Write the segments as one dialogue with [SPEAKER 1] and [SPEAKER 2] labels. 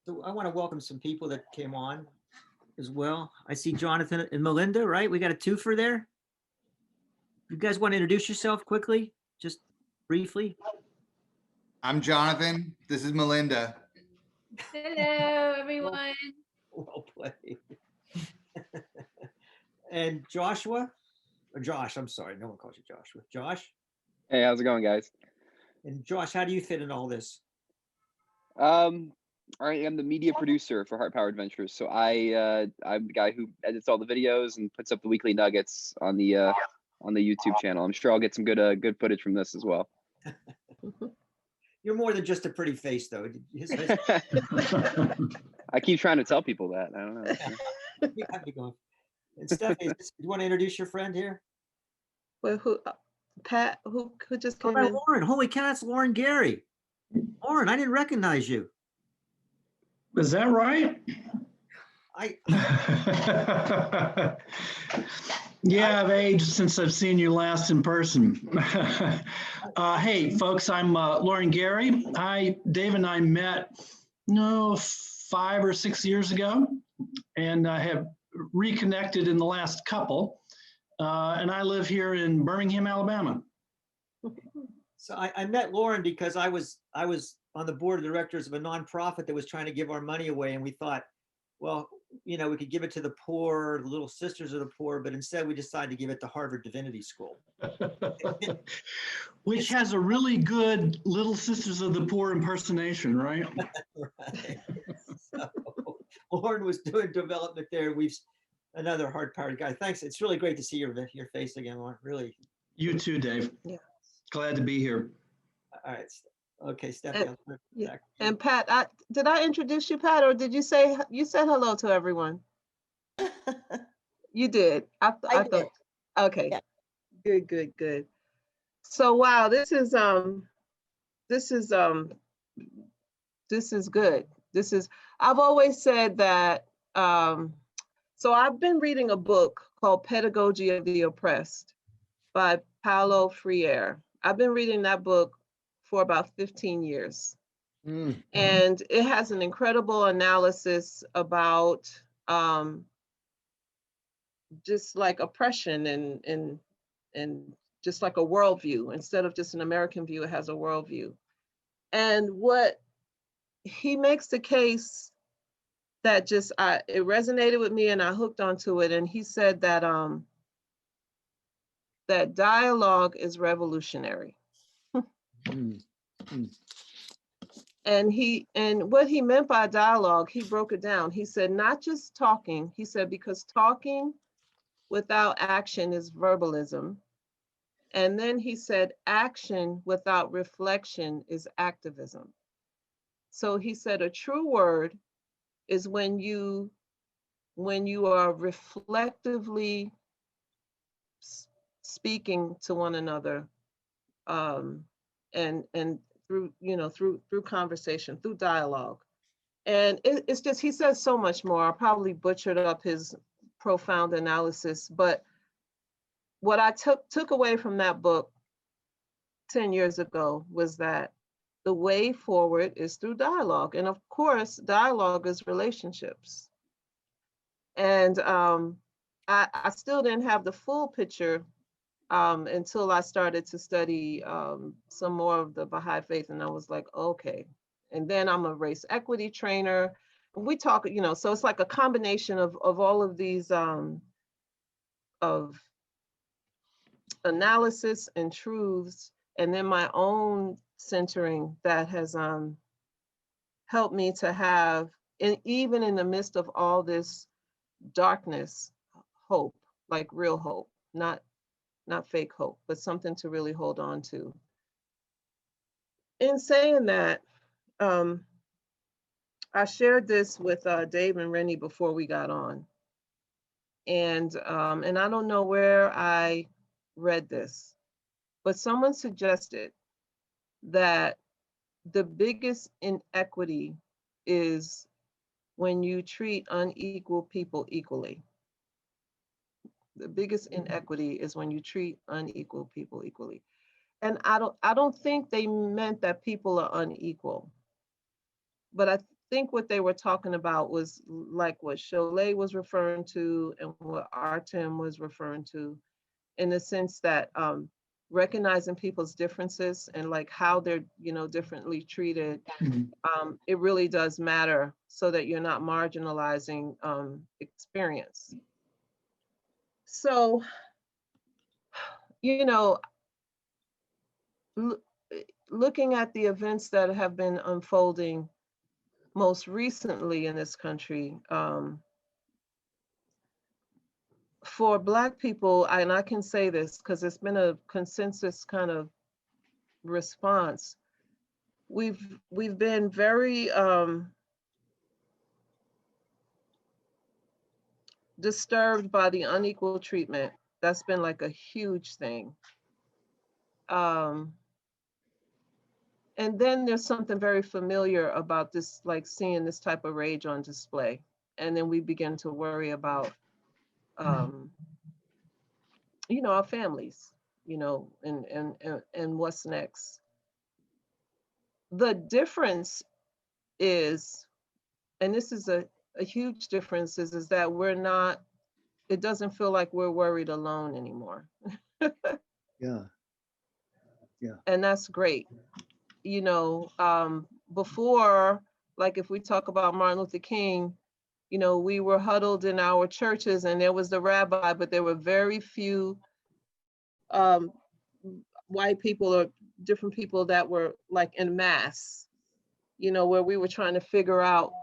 [SPEAKER 1] So I want to welcome some people that came on as well. I see Jonathan and Melinda, right? We got a twofer there. You guys want to introduce yourself quickly, just briefly?
[SPEAKER 2] I'm Jonathan. This is Melinda.
[SPEAKER 3] Hello, everyone.
[SPEAKER 1] Well played. And Joshua, or Josh, I'm sorry. No one calls you Joshua. Josh?
[SPEAKER 4] Hey, how's it going, guys?
[SPEAKER 1] And Josh, how do you fit in all this?
[SPEAKER 4] All right, I'm the media producer for Heart Powered Ventures. So I'm the guy who edits all the videos and puts up the weekly nuggets on the YouTube channel. I'm sure I'll get some good footage from this as well.
[SPEAKER 1] You're more than just a pretty face, though.
[SPEAKER 4] I keep trying to tell people that. I don't know.
[SPEAKER 1] You have to go. And Stephanie, you want to introduce your friend here?
[SPEAKER 5] Well, who? Pat, who just came in?
[SPEAKER 1] Lauren. Holy cow, it's Lauren Gary. Lauren, I didn't recognize you.
[SPEAKER 6] Is that right? Yeah, I've aged since I've seen you last in person. Hey, folks, I'm Lauren Gary. Dave and I met, 5 or 6 years ago, and I have reconnected in the last couple. And I live here in Birmingham, Alabama.
[SPEAKER 1] So I met Lauren because I was on the board of directors of a nonprofit that was trying to give our money away, and we thought, well, we could give it to the poor, the Little Sisters of the Poor, but instead we decided to give it to Harvard Divinity School.
[SPEAKER 6] Which has a really good Little Sisters of the Poor impersonation, right?
[SPEAKER 1] Right. So, Lauren was doing development there. Another hard-powered guy. Thanks. It's really great to see your face again, Lauren. Really.
[SPEAKER 6] You too, Dave.
[SPEAKER 5] Yeah.
[SPEAKER 6] Glad to be here.
[SPEAKER 1] All right. Okay, Stephanie.
[SPEAKER 5] And Pat, did I introduce you, Pat, or did you said hello to everyone? You did. I thought. Okay. Yeah. Good. So wow, this is good. I've always said that. So I've been reading a book called Pedagogy of the Oppressed by Paulo Freire. I've been reading that book for about 15 years. And it has an incredible analysis about just like oppression and just like a worldview. Instead of just an American view, it has a worldview. And what he makes the case that it resonated with me and I hooked onto it. And he said that that dialogue is revolutionary. And what he meant by dialogue, he broke it down. He said, not just talking. He said, because talking without action is verbalism. And then he said, action without reflection is activism. So he said, a true word is when you are reflectively speaking to one another, and through conversation, through dialogue. And it's just, he says so much more. I probably butchered up his profound analysis, but what I took away from that book 10 years ago was that the way forward is through dialogue. And of course, dialogue is relationships. And I still didn't have the full picture until I started to study some more of the Baha'i faith. And I was like, okay. And then I'm a race equity trainer. We talk, so it's like a combination of all of these of analysis and truths, and then my own centering that has helped me to have, even in the midst of all this darkness, hope, like real hope, not fake hope, but something to really hold on to. In saying that, I shared this with Dave and Rennie before we got on. And I don't know where I read this, but someone suggested that the biggest inequity is when you treat unequal people equally. The biggest inequity is when you treat unequal people equally. And I don't think they meant that people are unequal, but think what they were talking about was like what Cholet was referring to and what Artem was referring to, in the sense that recognizing people's differences and like how they're, you know, differently treated.
[SPEAKER 6] Mhm.
[SPEAKER 5] It really does matter so that you're not marginalizing experience. So, you know, l- looking at the events that have been unfolding most recently in this country, for Black people, and I can say this because it's been a consensus kind of response. We've been very disturbed by the unequal treatment. That's been like a huge thing. Um, and then there's something very familiar about this, like seeing this type of rage on display. And then we begin to worry about, um, you know, our families, you know, and what's next. The difference is, and this is a huge difference, is that we're not, it doesn't feel like we're worried alone anymore.
[SPEAKER 1] Yeah.
[SPEAKER 5] And that's great. You know, before, like if we talk about Martin Luther King, you know, we were huddled in our churches and there was the rabbi, but there were very few um, white people or different people that were like in mass, you know, where we were trying to figure out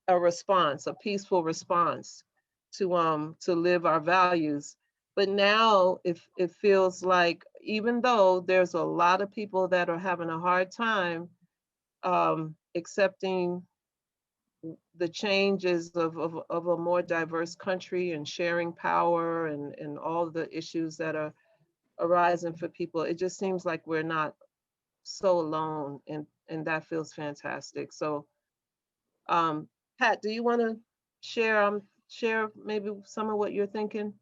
[SPEAKER 5] a response, a peaceful response to live our values. But now it feels like, even though there's a lot of people that are having a hard time accepting the changes of a more diverse country and sharing power and all the issues that are arising for people, it just seems like we're not so alone, and that feels fantastic. So um, Pat, do you want to share maybe some of what you're thinking?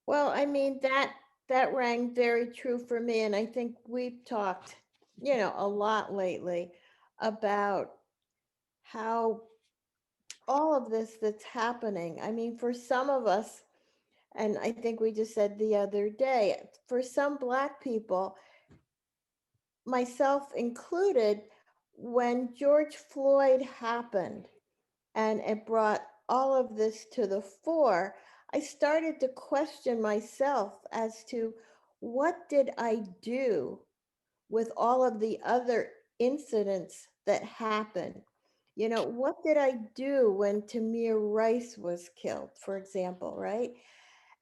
[SPEAKER 7] Well, I mean, that rang very true for me. And I think we've talked, you know, a lot lately about how all of this that's happening. I mean, for some of us, and I think we just said the other day, for some Black people, myself included, when George Floyd happened and it brought all of this to the fore, I started to question myself as to what did I do with all of the other incidents that happened. You know, what did I do when Tamir Rice was killed, for example, right?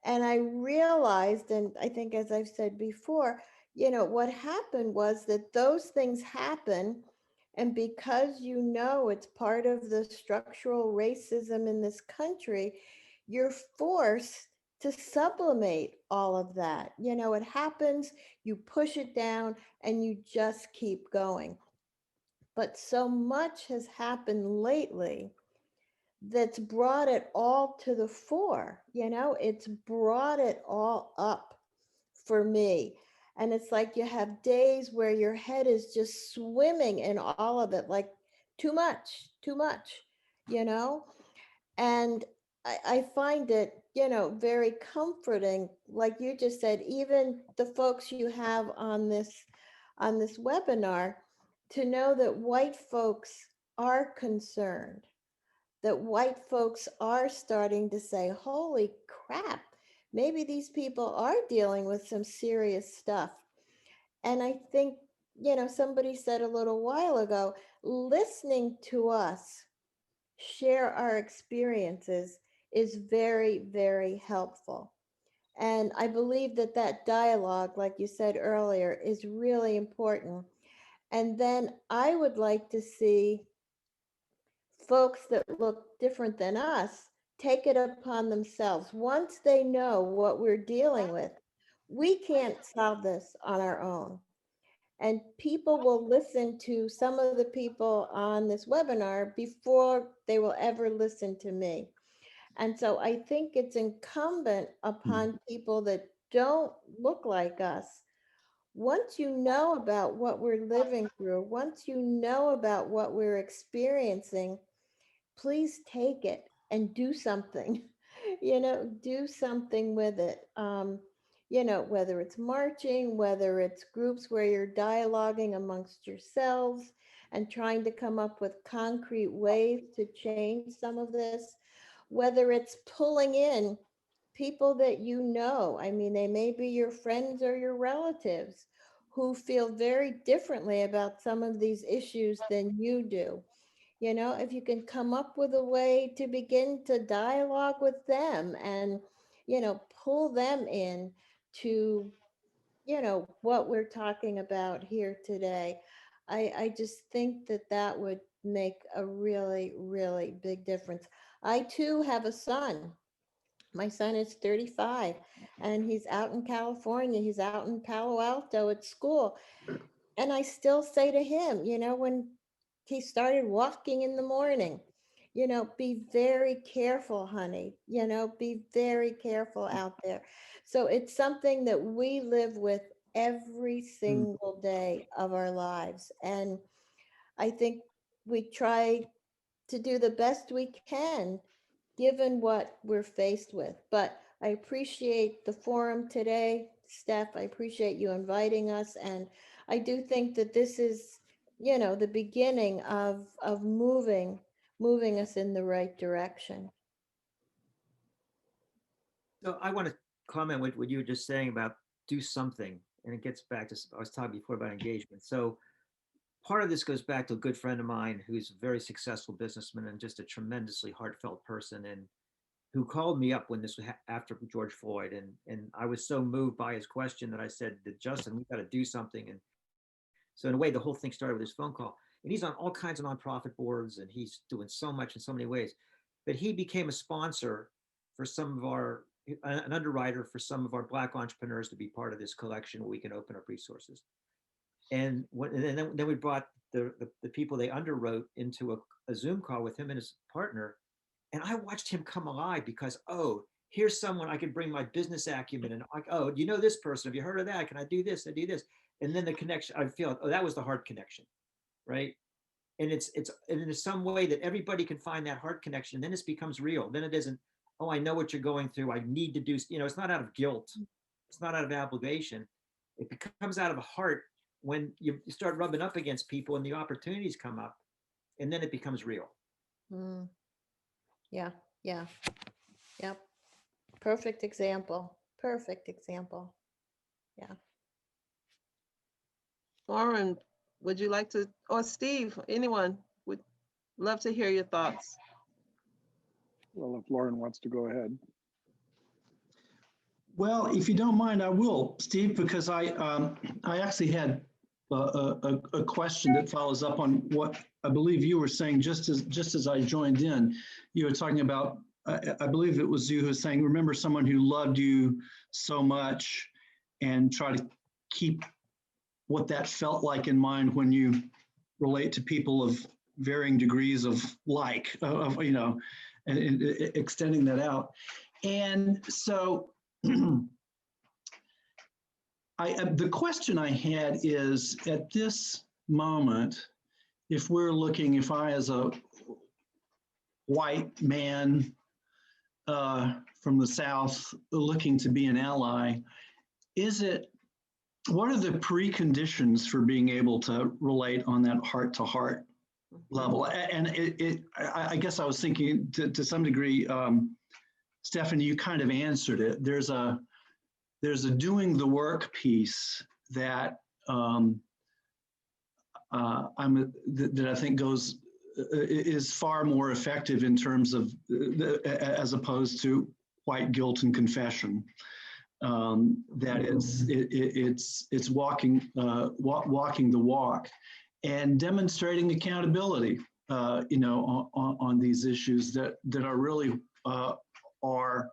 [SPEAKER 7] And I realized, and I think as I've said before, you know, what happened was that those things happen. And because you know it's part of the structural racism in this country, you're forced to sublimate all of that. You know, it happens, you push it down, and you just keep going. But so much has happened lately that's brought it all to the fore. You know, it's brought it all up for me. And it's like you have days where your head is just swimming in all of it, like too much, you know? And I find it, you know, very comforting. Like you just said, even the folks you have on this webinar, to know that white folks are concerned, that white folks are starting to say, holy crap, maybe these people are dealing with some serious stuff. And I think, you know, somebody said a little while ago, listening to us share our experiences is very, very helpful. And I believe that that dialogue, like you said earlier, is really important. And then I would like to see folks that look different than us take it upon themselves. Once they know what we're dealing with, we can't solve this on our own. And people will listen to some of the people on this webinar before they will ever listen to me. And so I think it's incumbent upon people that don't look like us, once you know about what we're living through, once you know about what we're experiencing, please take it and do something. Do something with it. Whether it's marching, whether it's groups where you're dialoguing amongst yourselves and trying to come up with concrete ways to change some of this, whether it's pulling in people that you know. I mean, they may be your friends or your relatives who feel very differently about some of these issues than you do. If you can come up with a way to begin to dialogue with them and, pull them in to, what we're talking about here today, I just think that that would make a really, really big difference. I too have a son. My son is 35 and he's out in California. He's out in Palo Alto at school. And I still say to him, when he started walking in the morning, be very careful, honey, be very careful out there. So it's something that we live with every single day of our lives. And I think we try to do the best we can given what we're faced with. But I appreciate the forum today, Steph. I appreciate you inviting us. And I do think that this is, the beginning of moving us in the right direction.
[SPEAKER 1] So I want to comment with what you were just saying about do something. And it gets back to, I was talking before about engagement. So part of this goes back to a good friend of mine who's a very successful businessman and just a tremendously heartfelt person, and who called me up when this was after George Floyd. And I was so moved by his question that I said, Justin, we've got to do something. And so in a way, the whole thing started with his phone call. And he's on all kinds of nonprofit boards and he's doing so much in so many ways. But he became a sponsor for some of an underwriter for some of our Black entrepreneurs to be part of this collection where we can open up resources. And then we brought the people they underwrote into a Zoom call with him and his partner. And I watched him come alive because, oh, here's someone I can bring my business acumen and like, oh, do you know this person? Have you heard of that? Can I do this? I do this. And then the connection, I feel like, oh, that was the heart connection, right? And it's in some way that everybody can find that heart connection. And then it becomes real. Then it isn't, oh, I know what you're going through. I need to do, it's not out of guilt. It's not out of obligation. It becomes out of a heart when you start rubbing up against people and the opportunities come up, and then it becomes real.
[SPEAKER 7] Yeah. Yep. Perfect example. Yeah.
[SPEAKER 5] Lauren, would you like to, or Steve, anyone would love to hear your thoughts.
[SPEAKER 8] Well, if Lauren wants to go ahead.
[SPEAKER 6] Well, if you don't mind, I will, Steve, because I actually had a question that follows up on what I believe you were saying just as I joined in. You were talking about, I believe it was you who was saying, remember someone who loved you so much and try to keep what that felt like in mind when you relate to people of varying degrees of and extending that out. And so the question I had is, at this moment, if I as a white man from the South looking to be an ally, what are the preconditions for being able to relate on that heart-to-heart level? And I guess I was thinking to some degree, Stephanie, you kind of answered it. There's a doing the work piece that that I think is far more effective in terms of as opposed to white guilt and confession. That it's walking the walk and demonstrating accountability, on these issues that are really are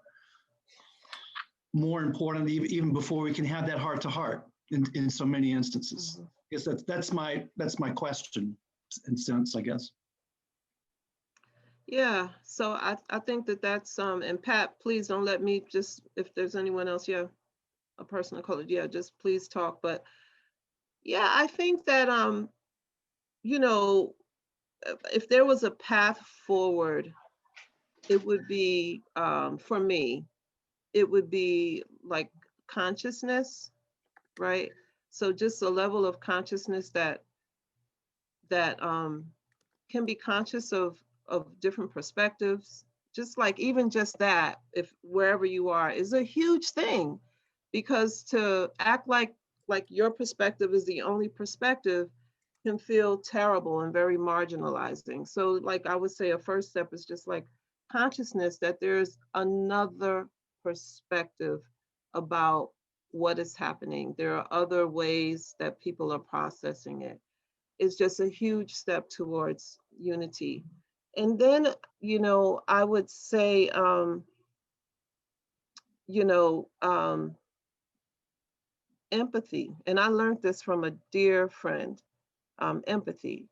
[SPEAKER 6] more important even before we can have that heart to heart in so many instances. I guess that's my question in sense, I guess.
[SPEAKER 5] Yeah, so I think that's and Pat, please don't let me just, if there's anyone else, a person of color, just please talk. But Yeah, I think that, you know, if there was a path forward, it would be, for me, it would be like consciousness, right? So just a level of consciousness that can be conscious of different perspectives. Just like even just that, if wherever you are, is a huge thing, because to act like your perspective is the only perspective can feel terrible and very marginalizing. So like I would say a first step is just like consciousness that there's another perspective about what is happening. There are other ways that people are processing it. It's just a huge step towards unity. And then, I would say, you know, um, empathy. And I learned this from a dear friend, empathy.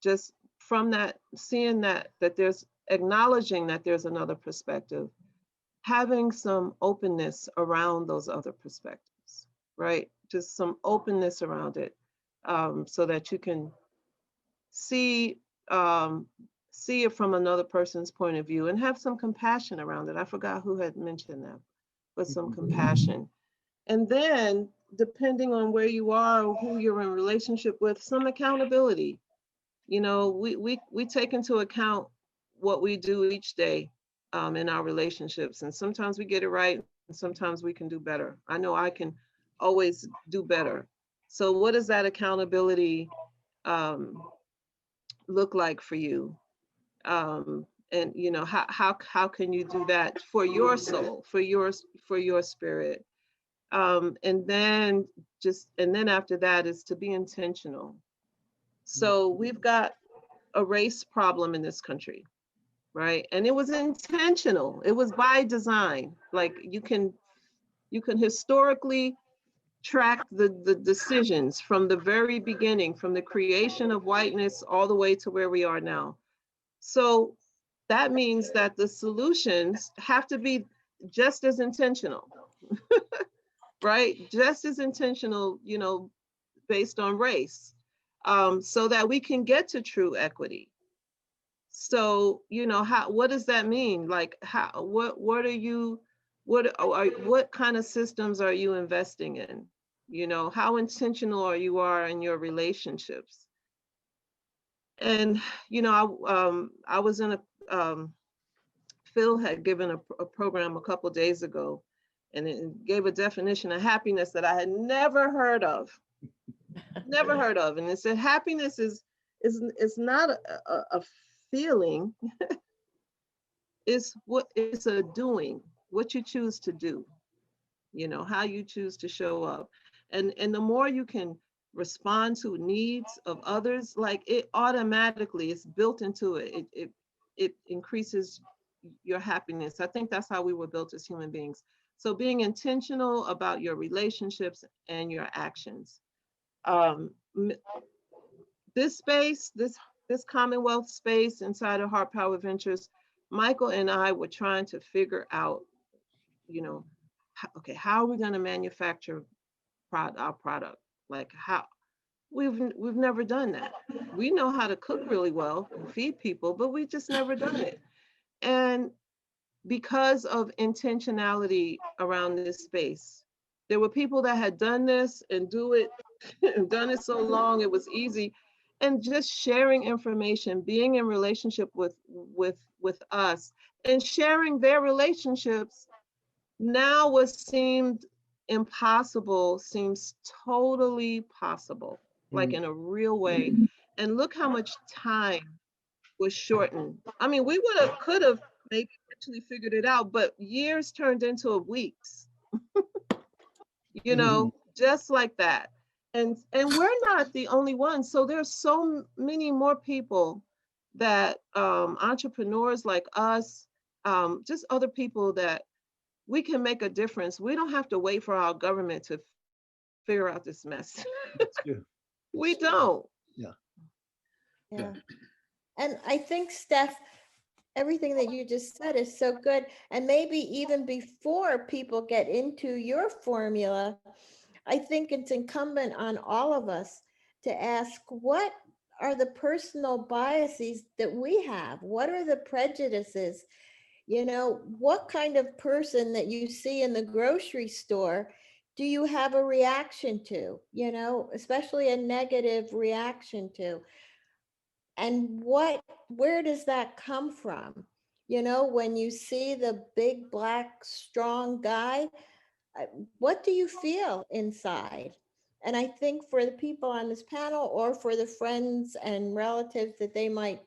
[SPEAKER 5] Just from that, seeing that there's acknowledging that there's another perspective, having some openness around those other perspectives, right? Just some openness around it, so that you can see um, see it from another person's point of view and have some compassion around it. I forgot who had mentioned that, but some compassion. And then, depending on where you are or who you're in relationship with, some accountability. We take into account what we do each day, in our relationships, and sometimes we get it right, and sometimes we can do better. I know I can always do better. So, what does that accountability um, look like for you? And how can you do that for your soul, for your spirit? And then after that is to be intentional. So we've got a race problem in this country, right? And it was intentional. It was by design. Like you can historically track the decisions from the very beginning, from the creation of whiteness all the way to where we are now. So that means that the solutions have to be just as intentional, right? Just as intentional, based on race, so that we can get to true equity. So, what does that mean? Like, what are you, what kind of systems are you investing in? How intentional are in your relationships? And, I was in Phil had given a program a couple days ago, and it gave a definition of happiness that I had never heard of. Never heard of. And it said happiness is not a feeling, it's a doing, what you choose to do, how you choose to show up. And the more you can respond to needs of others, like it automatically, it's built into it. It increases your happiness. I think that's how we were built as human beings. So being intentional about your relationships and your actions. This space, this Commonwealth space inside of Heart Power Ventures, Michael and I were trying to figure out, how are we going to manufacture our product? Like how we've never done that. We know how to cook really well and feed people, but we just never done it. And because of intentionality around this space, there were people that had done this and done it so long it was easy, and just sharing information, being in relationship with us, and sharing their relationships. Now what seemed impossible seems totally possible, like in a real way. And look how much time was shortened. I mean, we could have maybe actually figured it out, but years turned into weeks, just like that. And we're not the only ones. So there's so many more people that entrepreneurs like us, just other people that we can make a difference. We don't have to wait for our government to figure out this mess. We don't.
[SPEAKER 7] Yeah. And I think, Steph, everything that you just said is so good. And maybe even before people get into your formula, I think it's incumbent on all of us to ask, what are the personal biases that we have? What are the prejudices? You know, what kind of person that you see in the grocery store do you have a reaction to, you know, especially a negative reaction to? And where does that come from? You know, when you see the big, black, strong guy, what do you feel inside? And I think for the people on this panel, or for the friends and relatives that they might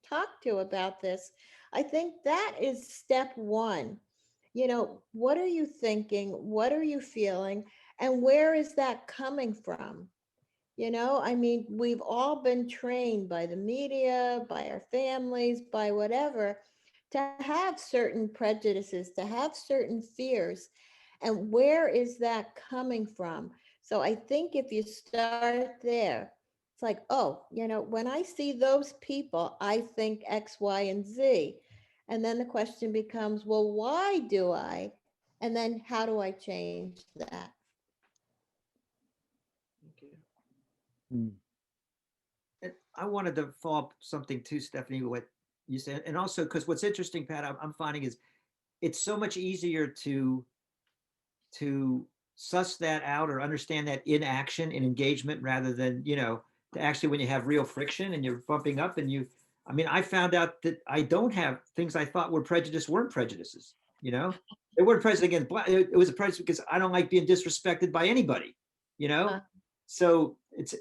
[SPEAKER 7] talk to about this, I think that is step one. You know, what are you thinking? What are you feeling? And where is that coming from? You know, I mean, we've all been trained by the media, by our families, by whatever, to have certain prejudices, to have certain fears. And where is that coming from? So I think if you start there, it's like, oh, you know, when I see those people, I think X, Y, and Z. And then the question becomes, well, why do I? And then how do I change that?
[SPEAKER 1] And I wanted to follow up something too, Stephanie, what you said. And also, because what's interesting, Pat, I'm finding is it's so much easier to suss that out or understand that in action and engagement rather than, you know, to actually when you have real friction and you're bumping up and you, I mean, I found out that I don't have things I thought were prejudice weren't prejudices, you know? They weren't prejudice against black. It was a prejudice because I don't like being disrespected by anybody, you know? So it's,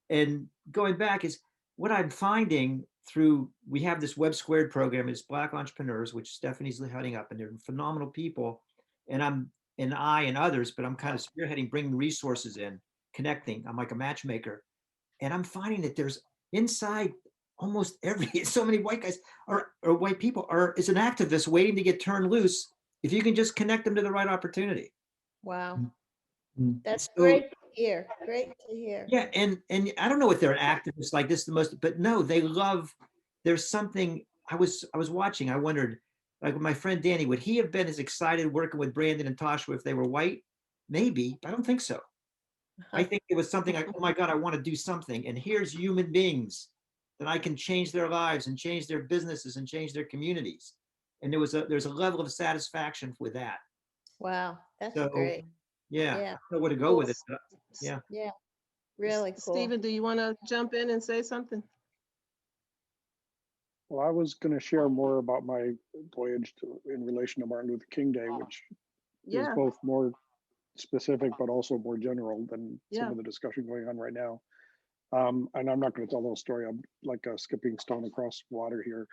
[SPEAKER 1] and going back is what I'm finding through, we have this Web Squared program, it's Black Entrepreneurs, which Stephanie's heading up, and they're phenomenal people. And I and others, but I'm kind of spearheading, bringing resources in, connecting. I'm like a matchmaker. And I'm finding that there's inside almost every, so many white guys or white people is an activist waiting to get turned loose if you can just connect them to the right opportunity.
[SPEAKER 7] Wow.
[SPEAKER 1] Mm.
[SPEAKER 7] That's
[SPEAKER 1] So,
[SPEAKER 7] great to hear. Great to hear.
[SPEAKER 1] yeah, and I don't know if they're activists like this the most, but no, they love. There's something I was watching. I wondered, like my friend Danny, would he have been as excited working with Brandon and Tasha if they were white? Maybe, but I don't think so. I think it was something like, oh my God, I want to do something, and here's human beings that I can change their lives and change their businesses and change their communities. And there's a level of satisfaction with that.
[SPEAKER 7] Wow, that's
[SPEAKER 1] So
[SPEAKER 7] great.
[SPEAKER 1] yeah, I
[SPEAKER 7] Yeah,
[SPEAKER 1] don't know where to go
[SPEAKER 5] Well,
[SPEAKER 1] with it. But, yeah.
[SPEAKER 7] yeah, really cool.
[SPEAKER 5] Stephen, do you want to jump in and say something?
[SPEAKER 8] Well, I was going to share more about my voyage in relation to Martin Luther King Day, which is
[SPEAKER 5] Yeah,
[SPEAKER 8] both more specific but also more general than some
[SPEAKER 5] yeah.
[SPEAKER 8] of the discussion going on right now. And I'm not going to tell the whole story. I'm like a skipping stone across water here.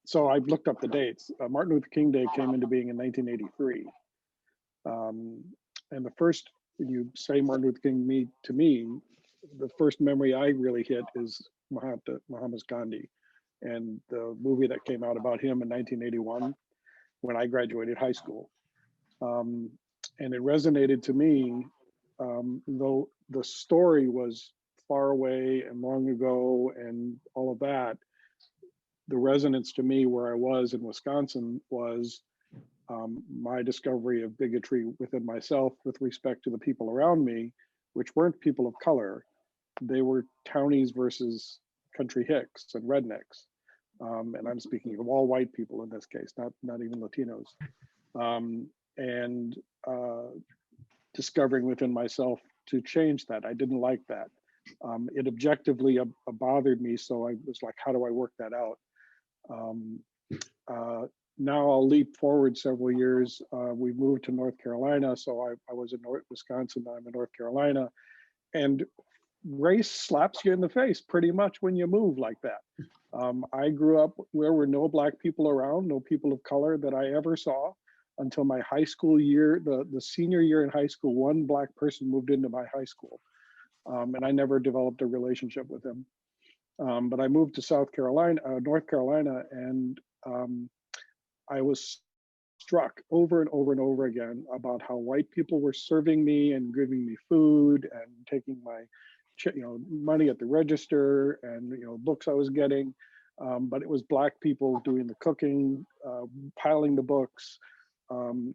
[SPEAKER 8] So I looked up the dates. Martin Luther King Day came into being in 1983. And the first, when you say Martin Luther King to me, the first memory I really hit is Mahatma Gandhi and the movie that came out about him in 1981 when I graduated high school. And it resonated to me, though the story was far away and long ago and all of that. The resonance to me where I was in Wisconsin was my discovery of bigotry within myself with respect to the people around me, which weren't people of color. They were townies versus country hicks and rednecks. And I'm speaking of all white people in this case, not even Latinos. And discovering within myself to change that. I didn't like that. It objectively bothered me. So I was like, how do I work that out? Now I'll leap forward several years. We moved to North Carolina. So I was in Wisconsin, now I'm in North Carolina. And race slaps you in the face pretty much when you move like that. I grew up where were no black people around, no people of color that I ever saw until my high school year, the senior year in high school. One black person moved into my high school, and I never developed a relationship with him. But I moved to North Carolina, and I was struck over and over and over again about how white people were serving me and giving me food and taking my money at the register and books I was getting, but it was black people doing the cooking, piling the books,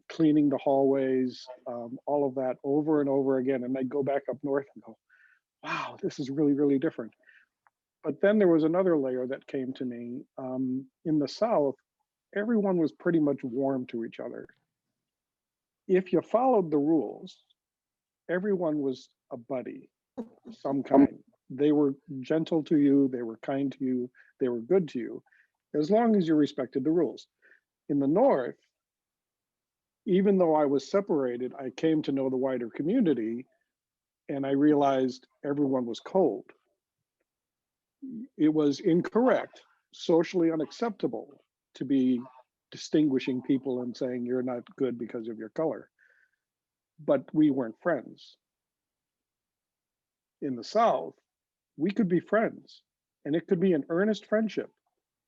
[SPEAKER 8] cleaning the hallways, all of that over and over again. And I'd go back up north and go, wow, this is really, really different. But then there was another layer that came to me. In the South, everyone was pretty much warm to each other. If you followed the rules, everyone was a buddy, of some kind. They were gentle to you, they were kind to you, they were good to you, as long as you respected the rules. In the North, even though I was separated, I came to know the wider community, and I realized everyone was cold. It was incorrect, socially unacceptable to be distinguishing people and saying you're not good because of your color. But we weren't friends. In the South, we could be friends, and it could be an earnest friendship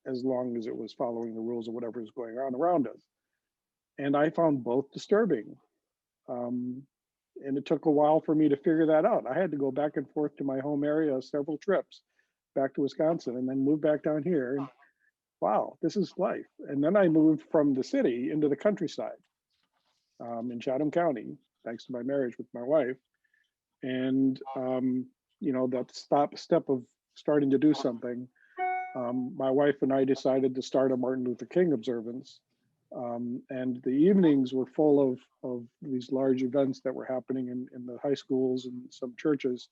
[SPEAKER 8] as long as it was following the rules of whatever is going on around us. And I found both disturbing. And it took a while for me to figure that out. I had to go back and forth to my home area several trips back to Wisconsin and then move back down here. And wow, this is life. And then I moved from the city into the countryside in Chatham County, thanks to my marriage with my wife. And, you know, that step of starting to do something, my wife and I decided to start a Martin Luther King observance. And the evenings were full of these large events that were happening in the high schools and some churches.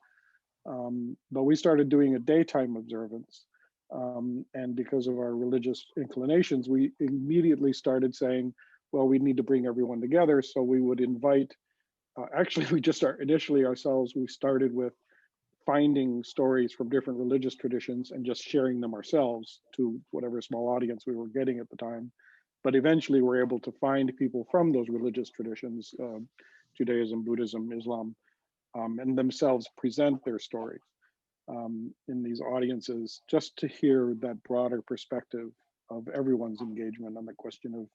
[SPEAKER 8] But we started doing a daytime observance. And because of our religious inclinations, we immediately started saying, well, we need to bring everyone together. So we would invite, actually, we just initially ourselves, we started with finding stories from different religious traditions and just sharing them ourselves to whatever small audience we were getting at the time. But eventually we're able to find people from those religious traditions, Judaism, Buddhism, Islam, and themselves present their stories in these audiences, just to hear that broader perspective of everyone's engagement on the question of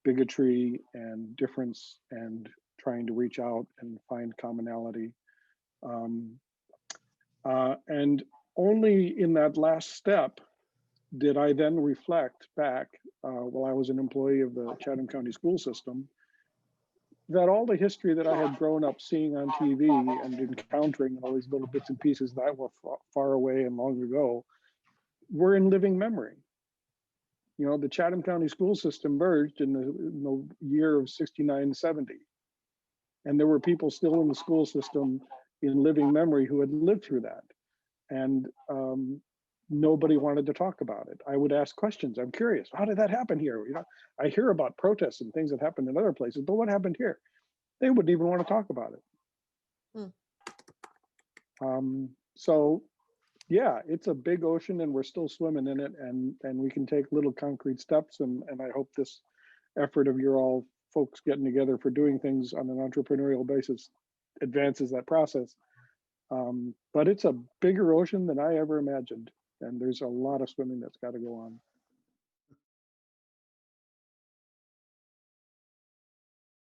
[SPEAKER 8] bigotry and difference and trying to reach out and find commonality. And only in that last step did I then reflect back, while I was an employee of the Chatham County school system, that all the history that I had grown up seeing on TV and encountering all these little bits and pieces that were far away and long ago were in living memory. You know, the Chatham County school system merged in the year of 69, 70. And there were people still in the school system in living memory who had lived through that. And nobody wanted to talk about it. I would ask questions. I'm curious, how did that happen here? You know, I hear about protests and things that happened in other places, but what happened here? They wouldn't even want to talk about it. So yeah, it's a big ocean and we're still swimming in it, and we can take little concrete steps, and I hope this effort of your all folks getting together for doing things on an entrepreneurial basis advances that process. But it's a bigger ocean than I ever imagined. And there's a lot of swimming that's got to go on.